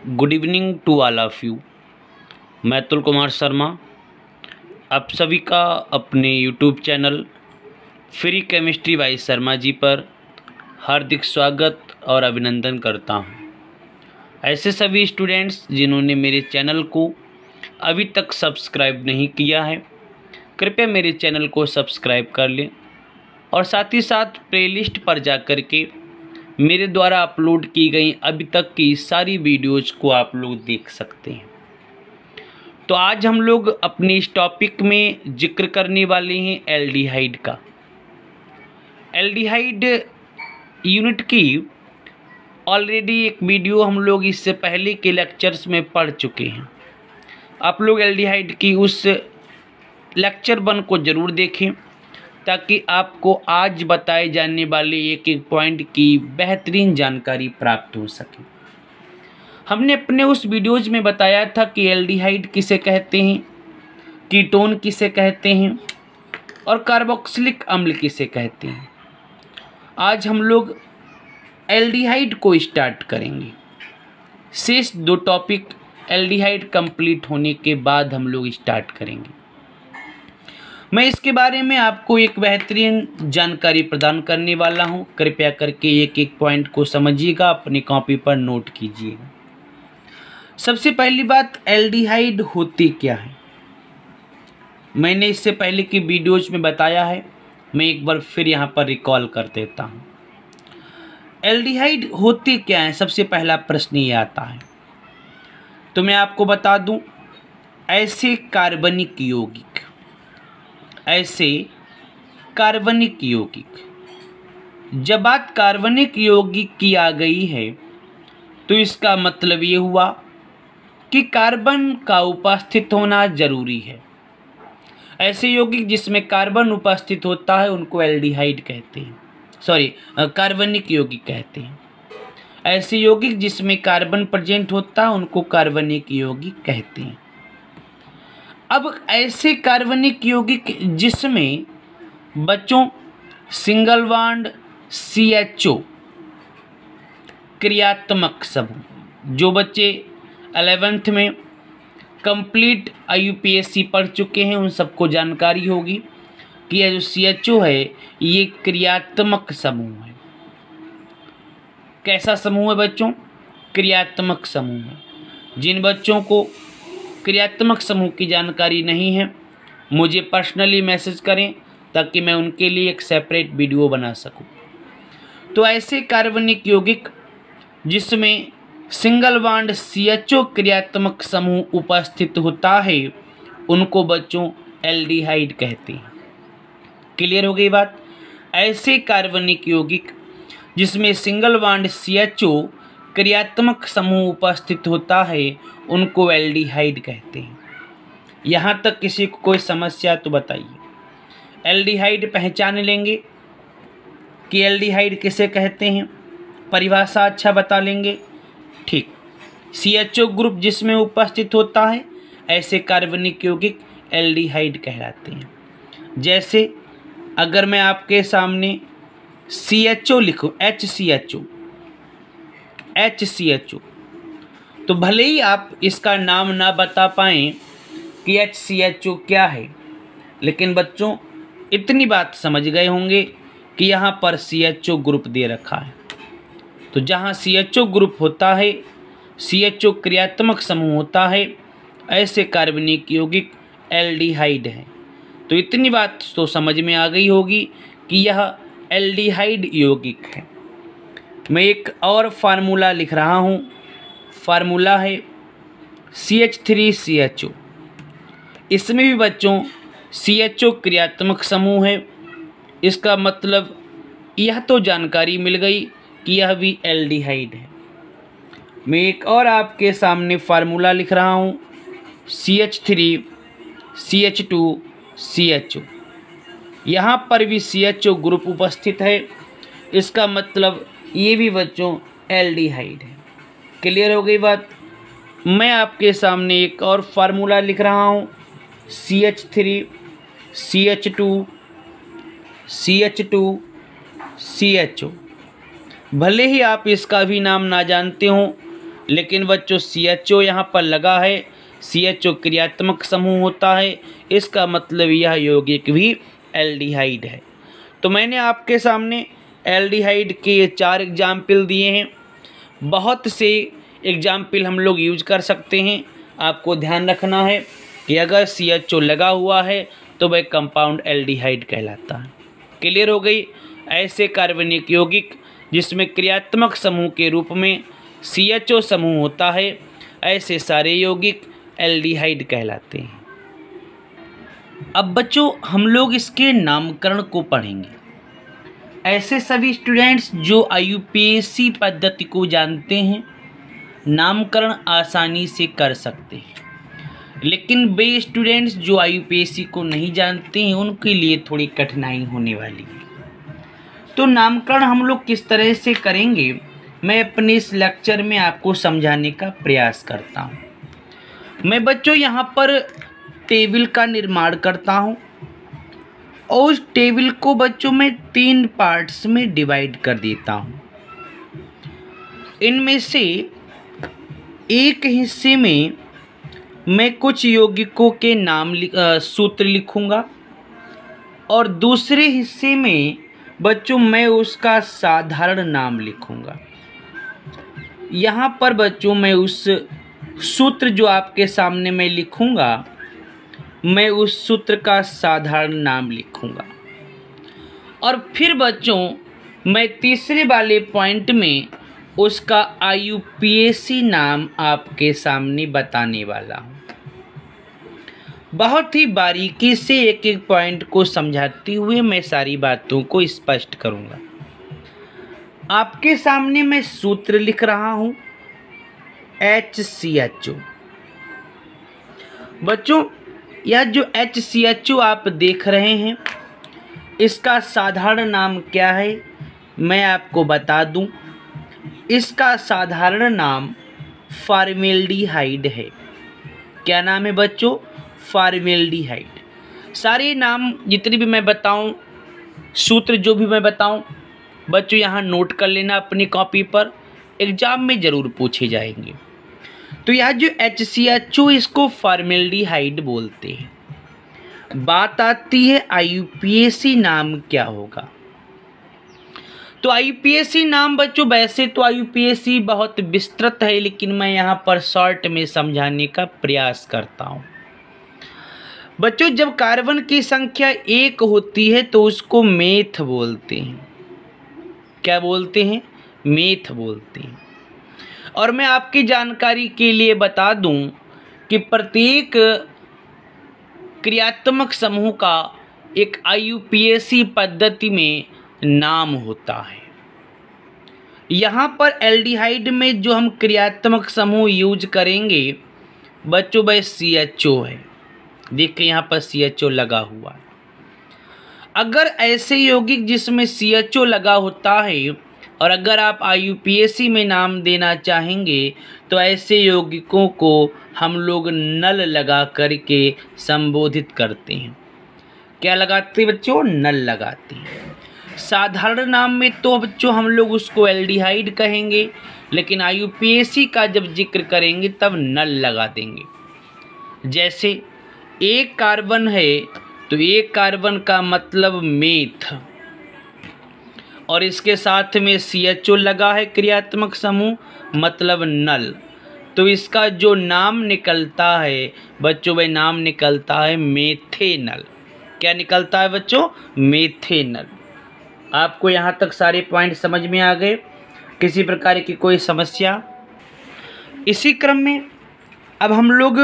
Good evening to all of you. मैं अतुल कुमार शर्मा आप सभी का अपने YouTube channel free chemistry by Sharma ji पर हार्दिक स्वागत और अभिनंदन करता हूं। ऐसे सभी स्टूडेंट्स जिन्होंने मेरे चैनल को अभी तक सब्सक्राइब नहीं किया है, कृपया मेरे चैनल को सब्सक्राइब कर लें और साथ ही साथ प्लेलिस्ट पर जाकर के मेरे द्वारा अपलोड की गई अभी तक की सारी वीडियोज़ को आप लोग देख सकते हैं। तो आज हम लोग अपने इस टॉपिक में जिक्र करने वाले हैं एल्डिहाइड का। एल्डिहाइड यूनिट की ऑलरेडी एक वीडियो हम लोग इससे पहले के लेक्चर्स में पढ़ चुके हैं। आप लोग एल्डिहाइड की उस लेक्चर 1 को ज़रूर देखें ताकि आपको आज बताए जाने वाले एक एक पॉइंट की बेहतरीन जानकारी प्राप्त हो सके। हमने अपने उस वीडियोज़ में बताया था कि एल्डिहाइड किसे कहते हैं, कीटोन किसे कहते हैं और कार्बोक्सिलिक अम्ल किसे कहते हैं। आज हम लोग एल्डिहाइड को स्टार्ट करेंगे। शेष 2 टॉपिक एल्डिहाइड कंप्लीट होने के बाद हम लोग स्टार्ट करेंगे। मैं इसके बारे में आपको एक बेहतरीन जानकारी प्रदान करने वाला हूं। कृपया करके एक एक पॉइंट को समझिएगा, अपनी कॉपी पर नोट कीजिएगा। सबसे पहली बात, एल्डिहाइड होती क्या है। मैंने इससे पहले की वीडियोज में बताया है, मैं एक बार फिर यहां पर रिकॉल कर देता हूं। एल्डिहाइड होती क्या है, सबसे पहला प्रश्न ये आता है। तो मैं आपको बता दूं, ऐसे कार्बनिक यौगिक, जब बात कार्बनिक यौगिक की आ गई है तो इसका मतलब ये हुआ कि कार्बन का उपस्थित होना जरूरी है। ऐसे यौगिक जिसमें कार्बन उपस्थित होता है उनको एल्डिहाइड कहते हैं, कार्बनिक यौगिक कहते हैं। ऐसे यौगिक जिसमें कार्बन प्रेजेंट होता है उनको कार्बनिक यौगिक कहते हैं। अब ऐसे कार्बनिक यौगिक जिसमें बच्चों सिंगल बॉन्ड CHO क्रियात्मक समूह, जो बच्चे 11th में कंप्लीट IUPAC पढ़ चुके हैं उन सबको जानकारी होगी कि यह जो CHO है ये क्रियात्मक समूह है। कैसा समूह है बच्चों? क्रियात्मक समूह है। जिन बच्चों को क्रियात्मक समूह की जानकारी नहीं है मुझे पर्सनली मैसेज करें ताकि मैं उनके लिए एक सेपरेट वीडियो बना सकूं। तो ऐसे कार्बनिक यौगिक जिसमें सिंगल बॉन्ड CHO क्रियात्मक समूह उपस्थित होता है उनको बच्चों एल्डिहाइड कहते हैं। क्लियर हो गई बात? ऐसे कार्बनिक यौगिक जिसमें सिंगल बॉन्ड CHO क्रियात्मक समूह उपस्थित होता है उनको एल्डिहाइड कहते हैं। यहाँ तक किसी को कोई समस्या तो बताइए। एल्डिहाइड पहचान लेंगे कि एल्डिहाइड किसे कहते हैं, परिभाषा अच्छा बता लेंगे। ठीक, CHO ग्रुप जिसमें उपस्थित होता है ऐसे कार्बनिक यौगिक एल्डिहाइड कहलाते हैं। जैसे अगर मैं आपके सामने CHO लिखूं, HCHO, तो भले ही आप इसका नाम ना बता पाएँ कि HCHO क्या है, लेकिन बच्चों इतनी बात समझ गए होंगे कि यहाँ पर CHO ग्रुप दे रखा है। तो जहाँ CHO ग्रुप होता है, CHO क्रियात्मक समूह होता है, ऐसे कार्बनिक यौगिक एल्डिहाइड है। तो इतनी बात तो समझ में आ गई होगी कि यह एल्डिहाइड यौगिक है। मैं एक और फार्मूला लिख रहा हूँ। फार्मूला है CH3CHO। इसमें भी बच्चों CHO क्रियात्मक समूह है। इसका मतलब यह तो जानकारी मिल गई कि यह भी एल्डिहाइड है। मैं एक और आपके सामने फार्मूला लिख रहा हूँ CH3CH2CHO। यहाँ पर भी CHO ग्रुप उपस्थित है। इसका मतलब ये भी बच्चों एल्डिहाइड है। क्लियर हो गई बात? मैं आपके सामने एक और फार्मूला लिख रहा हूँ CH3CH2CHO। भले ही आप इसका भी नाम ना जानते हो लेकिन बच्चों CHO यहाँ पर लगा है। CHO क्रियात्मक समूह होता है, इसका मतलब यह यौगिक भी एल्डिहाइड है। तो मैंने आपके सामने एल्डिहाइड के ये 4 एग्जाम्पल दिए हैं। बहुत से एग्जाम्पल हम लोग यूज कर सकते हैं। आपको ध्यान रखना है कि अगर CHO लगा हुआ है तो वह कंपाउंड एल्डिहाइड कहलाता है। क्लियर हो गई? ऐसे कार्बनिक यौगिक जिसमें क्रियात्मक समूह के रूप में CHO समूह होता है, ऐसे सारे यौगिक एल्डिहाइड कहलाते हैं। अब बच्चों हम लोग इसके नामकरण को पढ़ेंगे। ऐसे सभी स्टूडेंट्स जो IUPAC पद्धति को जानते हैं नामकरण आसानी से कर सकते हैं, लेकिन वे स्टूडेंट्स जो IUPAC को नहीं जानते हैं उनके लिए थोड़ी कठिनाई होने वाली है। तो नामकरण हम लोग किस तरह से करेंगे मैं अपने इस लेक्चर में आपको समझाने का प्रयास करता हूँ। मैं बच्चों यहाँ पर टेबल का निर्माण करता हूँ और उस टेबल को बच्चों में 3 पार्ट्स में डिवाइड कर देता हूँ। इनमें से एक हिस्से में मैं कुछ यौगिकों के नाम सूत्र लिखूँगा और दूसरे हिस्से में बच्चों मैं उसका साधारण नाम लिखूँगा। यहाँ पर बच्चों मैं उस सूत्र जो आपके सामने मैं लिखूँगा मैं उस सूत्र का साधारण नाम लिखूँगा और फिर बच्चों मैं तीसरे वाले पॉइंट में उसका IUPAC नाम आपके सामने बताने वाला हूँ। बहुत ही बारीकी से एक एक पॉइंट को समझाते हुए मैं सारी बातों को स्पष्ट करूँगा। आपके सामने मैं सूत्र लिख रहा हूँ HCHO। बच्चों यह जो HCHO आप देख रहे हैं इसका साधारण नाम क्या है मैं आपको बता दूं। इसका साधारण नाम फॉर्मेल्डिहाइड है। क्या नाम है बच्चों? फॉर्मेल्डिहाइड। सारे नाम जितने भी मैं बताऊं, सूत्र जो भी मैं बताऊं बच्चों यहाँ नोट कर लेना अपनी कॉपी पर, एग्जाम में ज़रूर पूछे जाएंगे। तो यह जो HCHO इसको फॉर्मेल्डिहाइड बोलते हैं। बात आती है IUPAC नाम क्या होगा। तो IUPAC नाम बच्चों वैसे तो IUPAC बहुत विस्तृत है, लेकिन मैं यहाँ पर शॉर्ट में समझाने का प्रयास करता हूँ। बच्चों जब कार्बन की संख्या 1 होती है तो उसको मेथ बोलते हैं। क्या बोलते हैं? मेथ बोलते हैं। और मैं आपकी जानकारी के लिए बता दूं कि प्रत्येक क्रियात्मक समूह का एक IUPAC पद्धति में नाम होता है। यहाँ पर एल्डिहाइड में जो हम क्रियात्मक समूह यूज करेंगे बच्चों वह CHO है। देखिए यहाँ पर CHO लगा हुआ है। अगर ऐसे यौगिक जिसमें CHO लगा होता है और अगर आप IUPAC में नाम देना चाहेंगे तो ऐसे यौगिकों को हम लोग नल लगा करके संबोधित करते हैं। क्या लगाते हैं बच्चों? नल लगाते हैं। साधारण नाम में तो बच्चों हम लोग उसको एल्डिहाइड कहेंगे, लेकिन IUPAC का जब जिक्र करेंगे तब नल लगा देंगे। जैसे एक कार्बन है तो एक कार्बन का मतलब मेथ और इसके साथ में CHO लगा है क्रियात्मक समूह मतलब नल, तो इसका जो नाम निकलता है बच्चों वह नाम निकलता है मेथेनल। क्या निकलता है बच्चों? मेथेनल। आपको यहाँ तक सारे पॉइंट समझ में आ गए? किसी प्रकार की कोई समस्या? इसी क्रम में अब हम लोग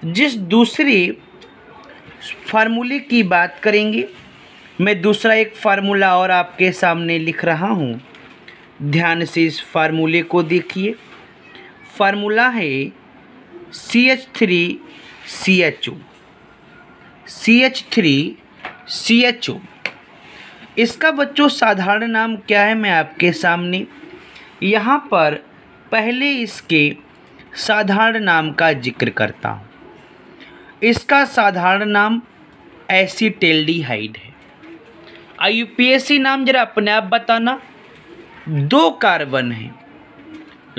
जिस दूसरे फार्मूले की बात करेंगे, मैं दूसरा एक फार्मूला और आपके सामने लिख रहा हूँ। ध्यान से इस फार्मूले को देखिए। फार्मूला है CH3CHO। CH3CHO इसका बच्चों साधारण नाम क्या है मैं आपके सामने यहाँ पर पहले इसके साधारण नाम का जिक्र करता हूँ। इसका साधारण नाम एसीटेल्डिहाइड है। IUPAC नाम जरा अपने आप बताना। 2 कार्बन हैं,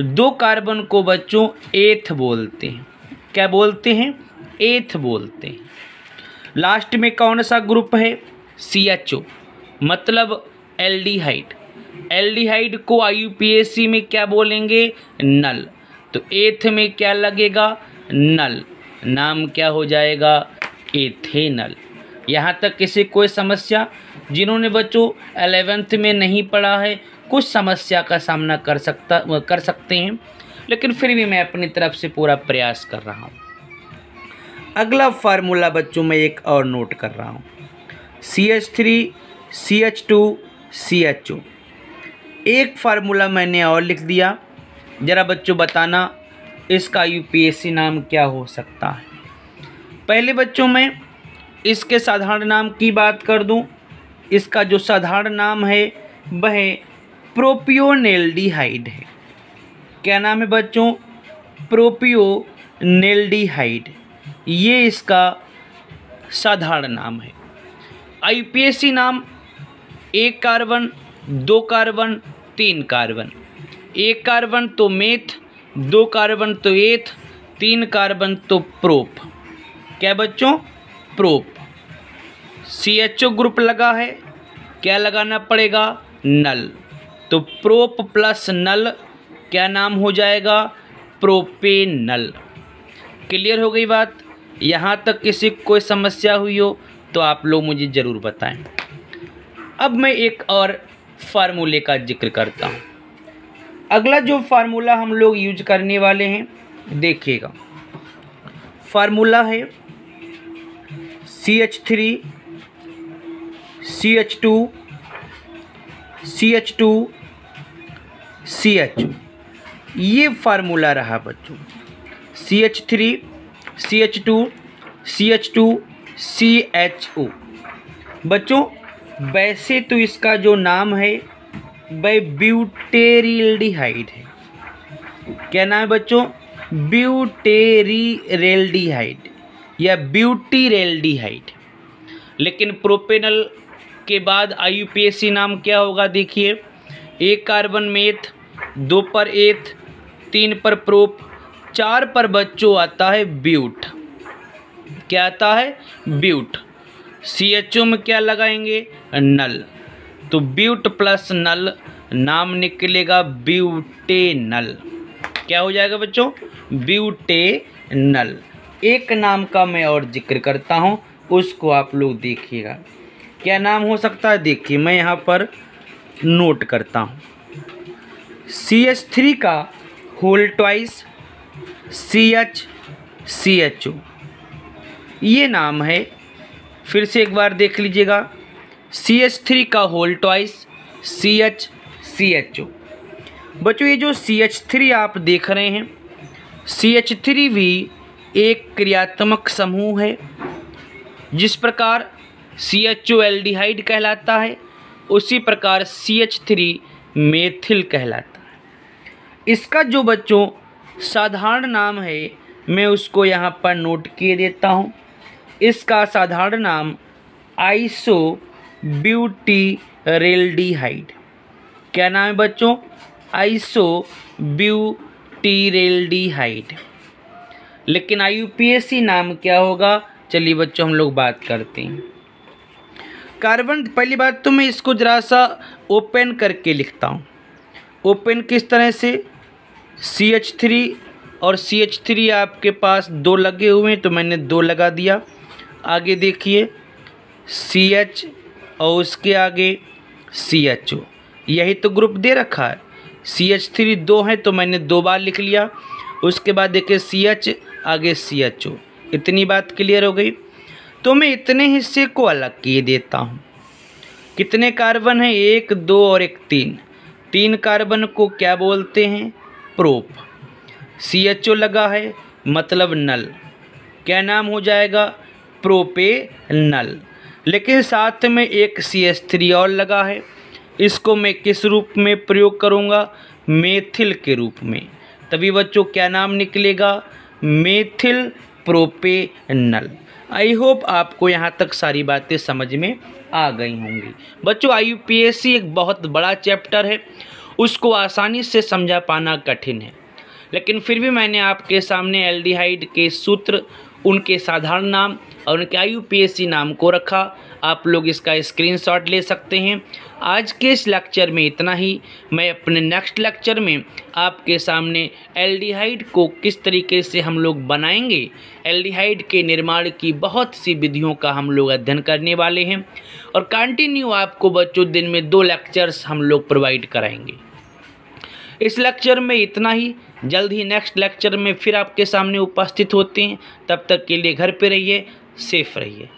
दो कार्बन को बच्चों एथ बोलते हैं। क्या बोलते हैं? एथ बोलते हैं। लास्ट में कौन सा ग्रुप है? CHO, मतलब एल्डिहाइड। एल्डिहाइड को IUPAC में क्या बोलेंगे? नल। तो एथ में क्या लगेगा? नल। नाम क्या हो जाएगा? एथेनल। यहाँ तक किसी कोई समस्या? जिन्होंने बच्चों 11th में नहीं पढ़ा है कुछ समस्या का सामना कर सकते हैं, लेकिन फिर भी मैं अपनी तरफ से पूरा प्रयास कर रहा हूँ। अगला फार्मूला बच्चों मैं एक और नोट कर रहा हूँ, CH3 CH2 CHO। एक फार्मूला मैंने और लिख दिया, ज़रा बच्चों बताना इसका UPSC नाम क्या हो सकता है। पहले बच्चों मैं इसके साधारण नाम की बात कर दूं। इसका जो साधारण नाम है वह प्रोपियोनेल्डिहाइड है। क्या नाम है बच्चों? प्रोपियोनेल्डिहाइड, ये इसका साधारण नाम है। IUPAC नाम 1 कार्बन 2 कार्बन 3 कार्बन, 1 कार्बन तो मेथ, 2 कार्बन तो एथ, 3 कार्बन तो प्रोप। क्या बच्चों? प्रोप। CHO ग्रुप लगा है, क्या लगाना पड़ेगा? नल। तो प्रोप प्लस नल क्या नाम हो जाएगा? प्रोपेनल। क्लियर हो गई बात? यहाँ तक किसी को कोई समस्या हुई हो तो आप लोग मुझे ज़रूर बताएं। अब मैं एक और फार्मूले का जिक्र करता हूँ। अगला जो फार्मूला हम लोग यूज करने वाले हैं, देखिएगा, फार्मूला है CH3 CH2 CH2 CHO। ये फार्मूला रहा बच्चों, CH3 CH2 CH2 CHO। बच्चों वैसे तो इसका जो नाम है वह ब्यूटेरिल्डिहाइड है। क्या नाम है बच्चों? ब्यूटेरिल्डिहाइड या ब्यूटीरेल्डिहाइड। लेकिन प्रोपेनल के बाद IUPAC नाम क्या होगा? देखिए, 1 कार्बन मेथ, 2 पर एथ, 3 पर प्रोप, 4 पर बच्चों आता है ब्यूट। क्या आता है? ब्यूट। CHO में क्या लगाएंगे? नल। तो ब्यूट प्लस नल नाम निकलेगा ब्यूटेनल। क्या हो जाएगा बच्चों? ब्यूटेनल। एक नाम का मैं और जिक्र करता हूँ, उसको आप लोग देखिएगा क्या नाम हो सकता है। देखिए मैं यहाँ पर नोट करता हूँ, CH3 का होल ट्वाइस CHO, ये नाम है। फिर से एक बार देख लीजिएगा, CH3 का होल ट्वाइस CHO। बच्चों ये जो CH3 आप देख रहे हैं, CH3 भी एक क्रियात्मक समूह है। जिस प्रकार CHO एल्डिहाइड कहलाता है, उसी प्रकार CH3 मेथिल कहलाता है। इसका जो बच्चों साधारण नाम है मैं उसको यहाँ पर नोट किए देता हूँ। इसका साधारण नाम आइसोब्यूटीरेल्डिहाइड। क्या नाम है बच्चों? आइसोब्यूटीरेल्डिहाइड। लेकिन IUPAC नाम क्या होगा? चलिए बच्चों हम लोग बात करते हैं। कार्बन, पहली बात तो मैं इसको ज़रा सा ओपन करके लिखता हूँ। ओपन किस तरह से? CH3 और CH3 आपके पास 2 लगे हुए हैं तो मैंने 2 लगा दिया। आगे देखिए CH और उसके आगे CHO, यही तो ग्रुप दे रखा है। CH3 2 है तो मैंने 2 बार लिख लिया। उसके बाद देखिए CH आगे CHO। इतनी बात क्लियर हो गई। तो मैं इतने हिस्से को अलग किए देता हूँ। कितने कार्बन हैं? 1 2 और 1 3। 3 कार्बन को क्या बोलते हैं? प्रोप। CHO लगा है मतलब नल। क्या नाम हो जाएगा? प्रोपेनल। लेकिन साथ में एक CH3 और लगा है, इसको मैं किस रूप में प्रयोग करूँगा? मेथिल के रूप में। तभी बच्चों क्या नाम निकलेगा? Methyl propanal. आई होप आपको यहाँ तक सारी बातें समझ में आ गई होंगी। बच्चों IUPAC एक बहुत बड़ा चैप्टर है, उसको आसानी से समझा पाना कठिन है। लेकिन फिर भी मैंने आपके सामने एल्डिहाइड के सूत्र, उनके साधारण नाम और उनके IUPAC नाम को रखा। आप लोग इसका स्क्रीनशॉट ले सकते हैं। आज के इस लेक्चर में इतना ही। मैं अपने नेक्स्ट लेक्चर में आपके सामने एल्डिहाइड को किस तरीके से हम लोग बनाएंगे, एल्डिहाइड के निर्माण की बहुत सी विधियों का हम लोग अध्ययन करने वाले हैं और कंटिन्यू आपको बच्चों दिन में 2 लेक्चर्स हम लोग प्रोवाइड कराएंगे। इस लेक्चर में इतना ही। जल्द ही नेक्स्ट लेक्चर में फिर आपके सामने उपस्थित होते हैं। तब तक के लिए घर पे रहिए, सेफ रहिए।